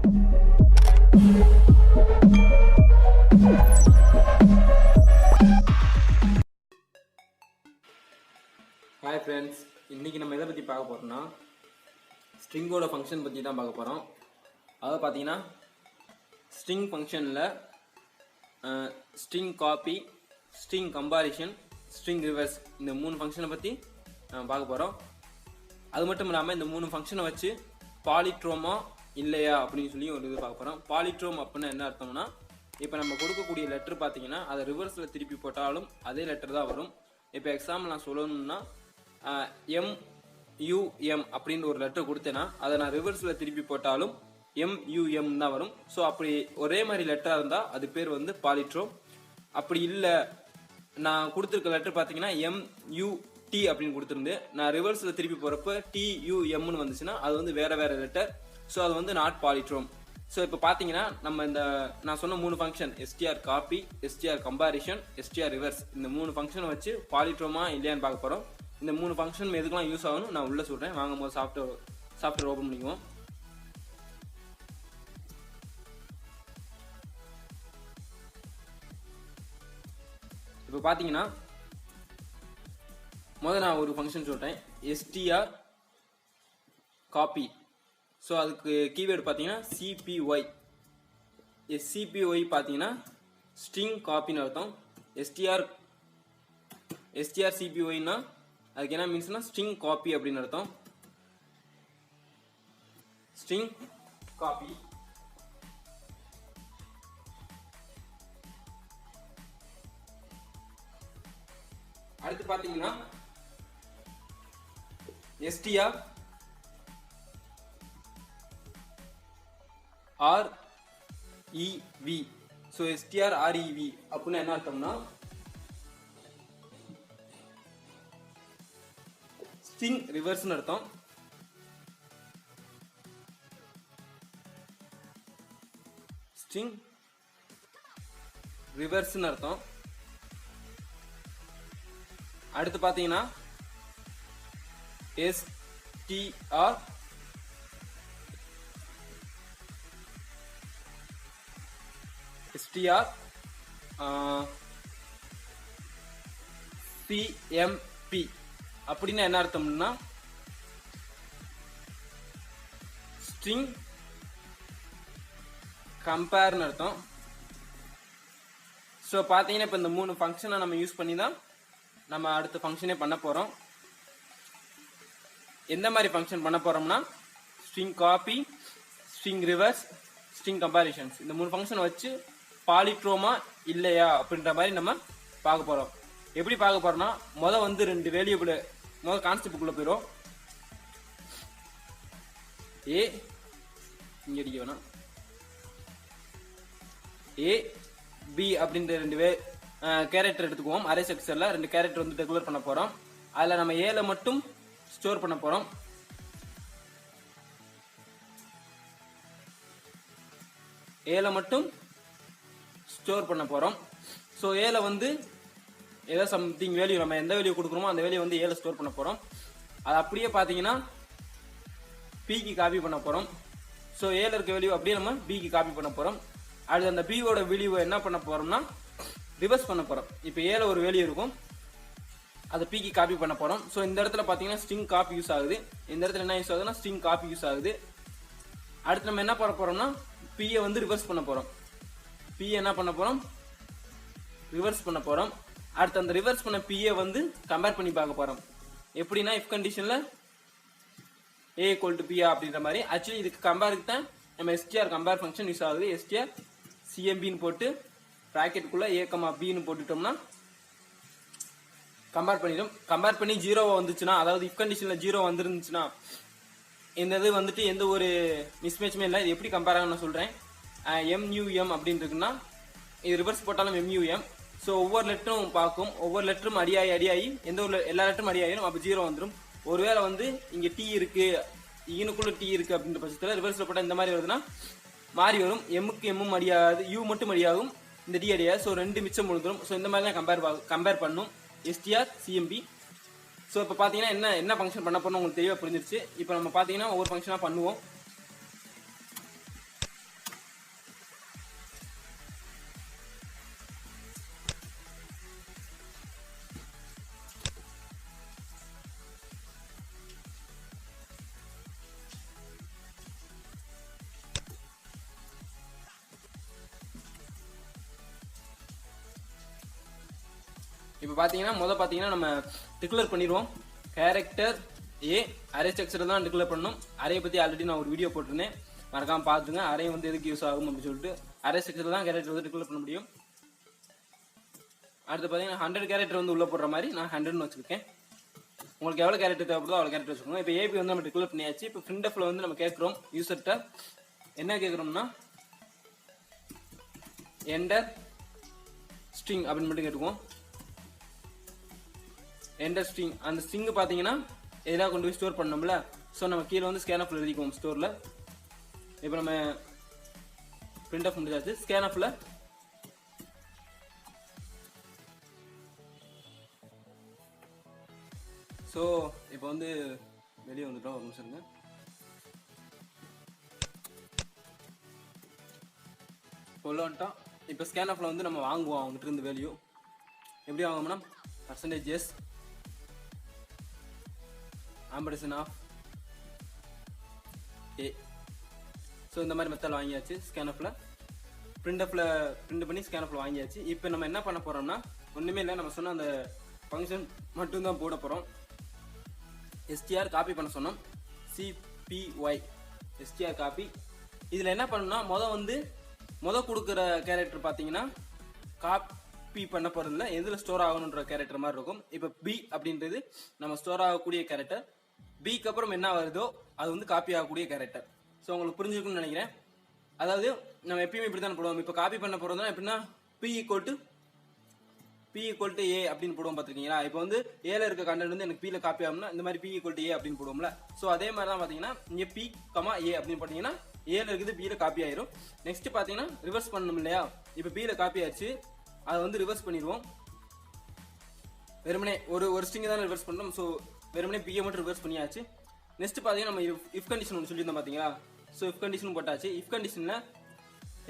Hi friends, இன்னைக்கு நம்ம எதை பத்தி பார்க்க போறோம்னா ஸ்ட்ரிங்கோட ஃபங்க்ஷன் பத்தி தான் பார்க்க போறோம். அதாவது பாத்தீங்கன்னா ஸ்ட்ரிங் ஃபங்க்ஷன்ல string copy, string comparison, string reverse இந்த மூணு ஃபங்க்ஷனை பத்தி பார்க்க போறோம். அது மட்டும் இல்லாமல் இந்த மூணு ஃபங்க்ஷனை வச்சு பாலிட்ரோமா இல்லையா அப்படின்னு சொல்லி ஒரு இது பார்க்க போறோம். பாலிட்ரோம் அப்படின்னா என்ன அர்த்தம்னா, இப்போ நம்ம கொடுக்கக்கூடிய லெட்டர் பார்த்தீங்கன்னா அதை ரிவர்ஸில் திருப்பி போட்டாலும் அதே லெட்டர் தான் வரும். இப்போ எக்ஸாம்பிள் நான் சொல்லணும்னா MUM அப்படின்னு ஒரு லெட்டர் கொடுத்தேன்னா அதை நான் ரிவர்ஸில் திருப்பி போட்டாலும் MUM தான் வரும். ஸோ அப்படி ஒரே மாதிரி லெட்டராக இருந்தால் அது பேர் வந்து பாலிட்ரோம். அப்படி இல்லை, நான் கொடுத்துருக்க லெட்டர் பார்த்தீங்கன்னா MUT அப்படின்னு கொடுத்துருந்து நான் ரிவர்ஸில் திருப்பி போகிறப்ப TUMன்னு வந்துச்சுன்னா அது வந்து வேற வேற லெட்டர். ஸோ அது வந்து நாட் பாலிட்ரோம். ஸோ இப்போ பார்த்தீங்கன்னா நம்ம இந்த நான் சொன்ன மூணு function str copy, str comparison, str reverse இந்த மூணு ஃபங்க்ஷனை வச்சு பாலிட்ரோமா இல்லையான்னு பார்க்க போகிறோம். இந்த மூணு ஃபங்க்ஷன் எதுக்கெல்லாம் யூஸ் ஆகணும் நான் உள்ள சொல்கிறேன். வாங்கும் போது சாஃப்ட்வேர் ஓப்பன் பண்ணிக்குவோம். இப்போ பார்த்தீங்கன்னா முதல்ல நான் ஒரு ஃபங்க்ஷன் சொல்கிறேன், str காப்பி. ஸோ அதுக்கு கீவேர்டு பார்த்தீங்கன்னா CPY. CPY பார்த்தீங்கன்னா ஸ்ட்ரிங் காப்பின்னு அர்த்தம். str CPYன்னா அதுக்கு என்ன மீன்ஸ்னா ஸ்ட்ரிங் காப்பி அப்படின்னு அர்த்தம். String copy. அடுத்து பார்த்தீங்கன்னா str REV. So str REV அப்படின்னா என்ன அர்த்தம்னா ஸ்ட்ரிங் ரிவர்ஸ்னு அர்த்தம். ஸ்ட்ரிங் ரிவர்ஸ்னு அர்த்தம். அடுத்து பார்த்தீங்கன்னா str CMP அப்படின்னா என்ன அர்த்தம்னா ஸ்ட்ரிங் கம்பேர்னு அர்த்தம். ஸோ பார்த்தீங்கன்னா இப்போ இந்த மூணு ஃபங்க்ஷனை நம்ம யூஸ் பண்ணி தான் நம்ம அடுத்த ஃபங்க்ஷனே பண்ண போகிறோம். எந்த மாதிரி ஃபங்க்ஷன் பண்ண போகிறோம்னா string copy, string reverse, string comparisons இந்த மூணு ஃபங்க்ஷனை வச்சு பாலிட்ரோமா இல்லையா அப்படின்ற மாதிரி நம்ம பார்க்க போகிறோம். எப்படி பார்க்க போகிறோம்னா வந்து ரெண்டு வேரியபிள் கான்செப்டுக்குள்ளே போயிடும். இங்கே அடிக்க வேணாம், AB அப்படின்ற ரெண்டு கேரக்டர் எடுத்துக்குவோம். அரே ஸ்ட்ரக்சர்ல ரெண்டு கேரக்டர் வந்து டெக்ளேர் பண்ண போகிறோம். அதில் நம்ம ஏல மட்டும் ஸ்டோர் பண்ண போகிறோம். ஏல மட்டும் ஸ்டோர் பண்ண போகிறோம். ஸோ ஏல வந்து ஏதோ சம்திங் வேல்யூ நம்ம எந்த வேல்யூ கொடுக்குறோமோ அந்த வேல்யூ வந்து ஏல ஸ்டோர் பண்ண போகிறோம். அது அப்படியே பார்த்தீங்கன்னா பிக்கு காப்பி பண்ண போகிறோம். ஸோ ஏல இருக்க வேல்யூ அப்படியே நம்ம பிக்கு காப்பி பண்ண போகிறோம். அடுத்து அந்த பியோட வேல்யூவை என்ன பண்ண போகிறோம்னா ரிவர்ஸ் பண்ண போகிறோம். இப்போ ஏல ஒரு வேல்யூ இருக்கும், அதை பிக்கு காப்பி பண்ண போகிறோம். ஸோ இந்த இடத்துல பார்த்தீங்கன்னா ஸ்ட்ரிங் காப்பி யூஸ் ஆகுது. இந்த இடத்துல என்ன யூஸ் ஆகுதுன்னா ஸ்ட்ரிங் காப்பி யூஸ் ஆகுது. அடுத்து நம்ம என்ன பண்ண போகிறோம்னா பியை வந்து ரிவர்ஸ் பண்ண போகிறோம். பியை என்ன பண்ண போகிறோம், ரிவர்ஸ் பண்ண போகிறோம். அடுத்து அந்த ரிவர்ஸ் பண்ண பியை வந்து கம்பேர் பண்ணி பார்க்க போகிறோம். எப்படின்னா இஃப் கண்டிஷனில் A = P அப்படின்ற மாதிரி. ஆக்சுவலி இதுக்கு கம்பேருக்கு தான் நம்ம str கம்பேர் ஃபங்க்ஷன் யூஸ் ஆகுது. str CMBன்னு போட்டு ப்ராக்கெட்டுக்குள்ள A, Bன்னு போட்டுட்டோம்னா கம்பேர் பண்ணிடும். கம்பேர் பண்ணி 0 வந்துச்சுன்னா, அதாவது இஃப் கண்டிஷனில் 0 வந்துருந்துச்சுன்னா இந்த இது வந்துட்டு எந்த ஒரு மிஸ்மேட்சுமே இல்லை. இது எப்படி கம்பேர் ஆகும் நான் சொல்கிறேன். MUM அப்படின்னு இருக்குன்னா இது ரிவர்ஸ் போட்டாலும் MUM. ஸோ ஒவ்வொரு லெட்டரும் பார்க்கும், ஒவ்வொரு லெட்டரும் அடியாகி எந்த ஒரு எல்லா லெட்டரும் அடியாயிரும். அப்போ 0 வந்துடும். ஒருவேளை வந்து இங்கே T இருக்கு, ஈனுக்குள்ள T இருக்கு அப்படின்ற பட்சத்தில் ரிவர்ஸில் போட்டால் இந்த மாதிரி வருதுன்னா மாறி வரும். எம்முக்கு எம்மும் அடியாகாது, U மட்டும் அடியாகும், இந்த D அடியாது. ஸோ ரெண்டு மிச்சம் முழுதுரும். ஸோ இந்த மாதிரி தான் கம்பேர் பண்ணும் str CMB. ஸோ இப்போ பார்த்தீங்கன்னா என்ன ஃபங்க்ஷன் பண்ண போறோம் உங்களுக்கு தெளிவாக புரிஞ்சிருச்சு. இப்போ நம்ம பார்த்தீங்கன்னா ஒவ்வொரு ஃபங்க்ஷனாக பண்ணுவோம். இப்போ பார்த்தீங்கன்னா பார்த்தீங்கன்னா நம்ம டிக்ளேர் பண்ணிடுவோம். கேரக்டர் ஏ அரே ஸ்ட்ரக்சர் தான் டிக்ளேர் பண்ணணும். அரே பற்றி ஆல்ரெடி நான் ஒரு வீடியோ போட்டிருந்தேன், மறக்காமல் பார்த்துங்க. அரே வந்து எதுக்கு யூஸ் ஆகும் அப்படின்னு சொல்லிட்டு அரே ஸ்ட்ரக்சர் தான் கேரக்டர் வந்து டிக்ளேர் பண்ண முடியும். அடுத்து பார்த்தீங்கன்னா 100 கேரக்டர் வந்து உள்ள போடுற மாதிரி நான் 100ன்னு வச்சுருக்கேன். உங்களுக்கு எவ்வளோ கேரக்டர் தேவைப்படுதோ அவ்வளோ கேரக்டர் வச்சுக்கோங்க. இப்போ ஏபி வந்து நம்ம டிக்ளேர் பண்ணியாச்சு. இப்போ printfல வந்து நம்ம கேட்குறோம் யூசர்கிட்ட என்ன கேட்குறோம்னா என்டர் ஸ்ட்ரிங் அப்படின்னு மட்டும் கேட்டுக்குவோம். என்டர் ஸ்ட்ரிங், அந்த ஸ்ட்ரிங் பார்த்தீங்கன்னா எதாவது கொண்டு போய் ஸ்டோர் பண்ணோம்ல, ஸோ நம்ம கீழே வந்து ஸ்கேன்ஆஃப்ல எழுதிக்குவோம் ஸ்டோரில். இப்போ நம்ம printf முடிஞ்சாச்சு. ஸ்கேன்ஆஃப்ல ஸோ இப்போ வந்து வெளியே வந்துட்டோம், ஒரு நிமிஷம். உள்ள வந்துட்டோம். இப்போ ஸ்கேன்ஆஃப்ல வந்து நம்ம வாங்குவோம் அவங்ககிட்ட இருந்து வேல்யூ. எப்படி வாங்குவோம்னா %s ampersand of a. So இந்த மாதிரி மெத்தட் வாங்கியாச்சு. ஸ்கேன்ஆஃப்ல printfல பிரிண்ட் பண்ணி ஸ்கேன்ஆஃப்ல வாங்கியாச்சு. இப்போ நம்ம என்ன பண்ண போறோம்னா ஒன்றுமே இல்லை, நம்ம சொன்ன அந்த ஃபங்க்ஷன் மட்டும்தான் போட போகிறோம். str காப்பி பண்ண சொன்னோம், cpy str காப்பி. இதில் என்ன பண்ணணும்னா மொதல் கொடுக்குற கேரக்டர் பார்த்தீங்கன்னா காப்பி பண்ண போகிறதில்ல, எதில் ஸ்டோர் ஆகணுன்ற கேரக்டர் மாதிரி இருக்கும். இப்போ பி அப்படின்றது நம்ம ஸ்டோர் ஆகக்கூடிய கேரக்டர், பிக்கு அப்புறம் என்ன வருதோ அது வந்து காப்பி ஆகக்கூடிய கேரக்டர். ஸோ உங்களுக்கு புரிஞ்சுக்கணும்னு நினைக்கிறேன். அதாவது நம்ம எப்பயுமே இப்படி தான் போடுவோம். இப்போ காப்பி பண்ண போகிறதுனா எப்படின்னா p ஈக்குவல் டு ஏ அப்படின்னு போடுவோம் பார்த்துருக்கீங்களா. இப்போ வந்து ஏல இருக்க கண்டென்ட் வந்து எனக்கு பியில் காப்பி ஆகணும்னா இந்த மாதிரி p ஈக்குவல் டு ஏ அப்படின்னு போடுவோம்ல. ஸோ அதே மாதிரி தான் பார்த்தீங்கன்னா இங்கே p, ஏ அப்படின்னு போட்டிங்கன்னா ஏல இருக்குது பியில் காப்பி ஆயிரும். நெக்ஸ்ட் பார்த்தீங்கன்னா ரிவர்ஸ் பண்ணணும் இல்லையா. இப்போ பியில் காப்பி ஆயிடுச்சு, அதை வந்து ரிவர்ஸ் பண்ணிடுவோம். வெறுமனே ஒரு ஸ்ட்ரிங் தான் ரிவர்ஸ் பண்ணுறோம். ஸோ வெறுமனே பியை மட்டும் ரிவர்ஸ் பண்ணியாச்சு. நெக்ஸ்ட் பார்த்தீங்கன்னா நம்ம இஃப் கண்டிஷன் ஒன்று சொல்லியிருந்தோம் பார்த்தீங்களா. ஸோ இஃப் கண்டிஷன் போட்டாச்சு. இஃப் கண்டிஷனில்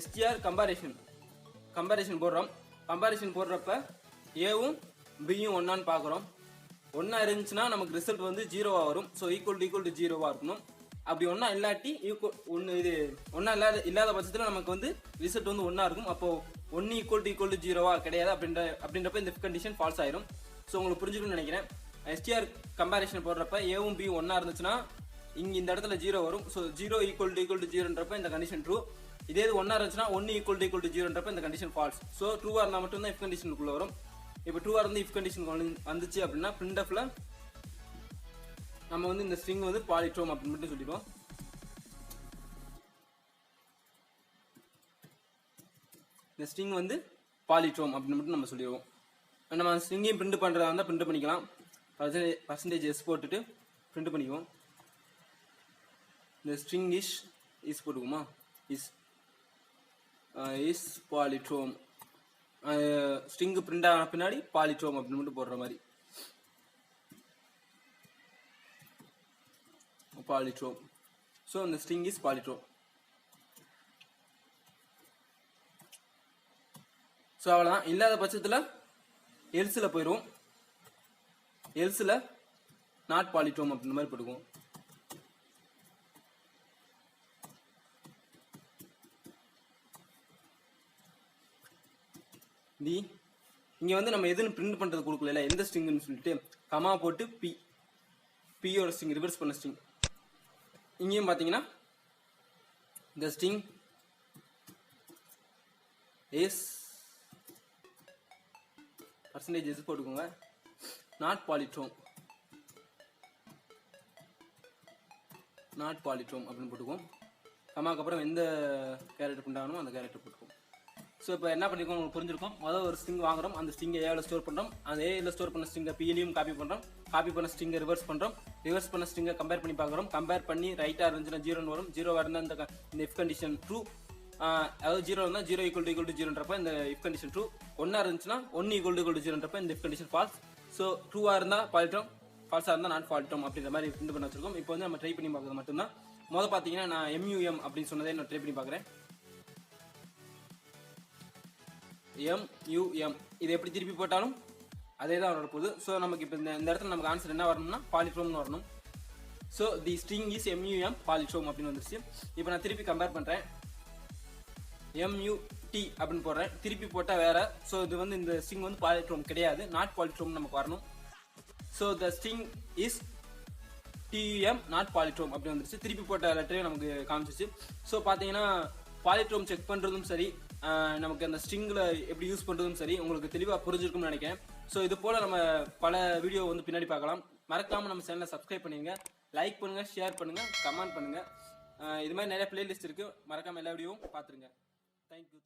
str கம்பேரிஷன் போடுறோம். கம்பேரிஷன் போடுறப்ப ஏவும் பியும் ஒன்னான்னு பார்க்குறோம். ஒன்றா இருந்துச்சுன்னா நமக்கு ரிசல்ட் வந்து 0வா வரும். ஸோ ஈக்குவல் டு 0வா இருக்கணும். அப்படி ஒன்றா இல்லாட்டி ஒன்றா இல்லாத பட்சத்தில் நமக்கு வந்து ரிசல்ட் வந்து ஒன்றா இருக்கும். அப்போ 1 ஈக்குவல் டு 0வா கிடையாது அப்படின்றப்ப இந்த இஃப் கண்டிஷன் ஃபால்ஸ் ஆயிரும். ஸோ உங்களுக்கு புரிஞ்சுக்கணும்னு நினைக்கிறேன். str கம்பேரிஷன் போடுறப்ப ஏவும் பியும் ஒன்றா இருந்துச்சுன்னா இங்கே இந்த இடத்துல 0 வரும். ஸோ 0 ஈக்குவல் டு 0ன்றப்ப இந்த கண்டிஷன் ட்ரூ. இதே இது ஒன்றா இருந்துச்சுன்னா 1 ஈக்குவல் டு 0ன்றப்ப இந்த கண்டிஷன் ஃபால்ஸ். ஸோ ட்ரூவாக இருந்தால் மட்டும்தான் இஃப் கண்டிஷனுக்குள்ளே வரும். இப்போ ட்ரூவாக இருந்து இஃப் கண்டிஷன் வந்துச்சு அப்படின்னா printfல நம்ம வந்து இந்த ஸ்ட்ரிங் வந்து பாலிட்ரோம் அப்படின்னு மட்டும் சொல்லிடுவோம். இந்த ஸ்ட்ரிங் வந்து பாலிட்ரோம் அப்படின்னு மட்டும் நம்ம சொல்லிடுவோம். நம்ம ஸ்ட்ரிங்கையும் பிரிண்ட் பண்ணுறதா இருந்தால் பிரிண்ட் பண்ணிக்கலாம். %s போட்டுட்டு பிரிண்ட் பண்ணிக்குவோம். இந்த ஸ்ட்ரிங் இஸ் போட்டுக்குமா, இஸ் பாலிட்ரோம். ஸ்ட்ரிங் பிரிண்ட் ஆன பின்னாடி பாலிட்ரோம் அப்படின்னு மட்டும் போடுற மாதிரி பாலிட்ரோம். ஸோ இந்த ஸ்ட்ரிங் இஸ் பாலிட்ரோம். ஸோ அவ்வளோதான். இல்லாத பட்சத்தில் எல்ஸில் போயிடுவோம். எல்ஸில் நாட் பாலிட்ரோம் அப்படின்ற மாதிரி போட்டுக்குவோம். இங்கே வந்து நம்ம எதுன்னு பிரிண்ட் பண்ணுறது கொடுக்கல, எந்த ஸ்ட்ரிங்னு சொல்லிட்டு கமா போட்டு பியோட ஸ்ட்ரிங் ரிவர்ஸ் பண்ண ஸ்ட்ரிங். இங்கேயும் பார்த்தீங்கன்னா இந்த ஸ்ட்ரிங் எஸ் % போட்டுக்கோங்க, நாட் பாலிட்ரோம் அப்படின்னு போட்டுக்குவோம். கமாக்கு அப்புறம் எந்த கேரக்டர் பிரிண்ட் ஆகணுமோ அந்த கேரக்டர் போட்டுக்குவோம். ஸோ இப்போ என்ன பண்ணிருக்கோம் உங்களுக்கு புரிஞ்சிருக்கும். முதல்ல ஒரு ஸ்ட்ரிங் வாங்குறோம், அந்த ஸ்ட்ரிங்கை ஏவில் ஸ்டோர் பண்ணுறோம். அந்த ஏவில் ஸ்டோர் பண்ண ஸ்ட்ரிங்கை பியிலையும் காப்பி பண்ணுறோம். காப்பி பண்ண ஸ்ட்ரிங்கை ரிவர்ஸ் பண்ணுறோம். ரிவர்ஸ் பண்ண ஸ்ட்ரிங்கை கம்பேர் பண்ணி பார்க்குறோம். கம்பேர் பண்ணி ரைட்டாக இருந்துச்சுன்னா 0 வரும். 0 இருந்தால் இந்த இஃப் கண்டிஷன் ட்ரூ. அதாவது 0 இருந்தால் 0 ஈக்குவல் டு 0ன்றப்ப இந்த இஃப் கண்டிஷன் ட்ரூ. 1 இருந்துச்சுன்னா 1 ஈக்குவல் டு 0ன்றப்ப இந்த இஃப் கண்டிஷன் ஃபால்ஸ். ஸோ ட்ரூவாக இருந்தால் பாலிட்ரோம், ஃபால்ஸாக இருந்தால் நாட் பாலிட்ரோம் அப்படின்ற மாதிரி பிரிண்ட் பண்ண வச்சிருக்கோம். இப்போ வந்து நம்ம ட்ரை பண்ணி பார்க்குறது மட்டும்தான். முதல் பார்த்தீங்கன்னா நான் MUM அப்படின்னு சொன்னதே நான் ட்ரை பண்ணி பார்க்குறேன். MUM இது எப்படி திருப்பி போட்டாலும் அதே தான் வரப்போகுது. ஸோ நமக்கு இப்போ இந்த இடத்துல நமக்கு ஆன்சர் என்ன வரணும்னா பாலிட்ரோம்னு வரணும். So the string is MUM பாலிட்ரோம் அப்படின்னு வந்துருச்சு. இப்போ நான் திருப்பி கம்பேர் பண்ணுறேன். டி அப்படின்னு போடுறேன், திருப்பி போட்டா வேற. ஸோ இது வந்து இந்த ஸ்ட்ரிங் வந்து பாலிட்ரோம் கிடையாது, நாட் பாலிட்ரோம் நமக்கு வரணும். So the string is TUM not palindrome அப்படி வந்துருச்சு. திருப்பி போட்ட லெட்டரையும் நமக்கு காமிச்சிச்சு. ஸோ பார்த்தீங்கன்னா பாலிட்ரோம் செக் பண்ணுறதும் சரி, நமக்கு அந்த ஸ்ட்ரிங்கில் எப்படி யூஸ் பண்ணுறதும் சரி உங்களுக்கு தெளிவாக புரிஞ்சிருக்கும்னு நினைக்கிறேன். ஸோ இது போல் நம்ம பல வீடியோ வந்து பின்னாடி பார்க்கலாம். மறக்காமல் நம்ம சேனலை சப்ஸ்கிரைப் பண்ணுங்க, லைக் பண்ணுங்கள், ஷேர் பண்ணுங்கள், கமெண்ட் பண்ணுங்கள். இது மாதிரி நிறைய பிளேலிஸ்ட் இருக்குது, மறக்காமல் எல்லா வீடியோவும் பார்த்துருங்க. தேங்க்யூ.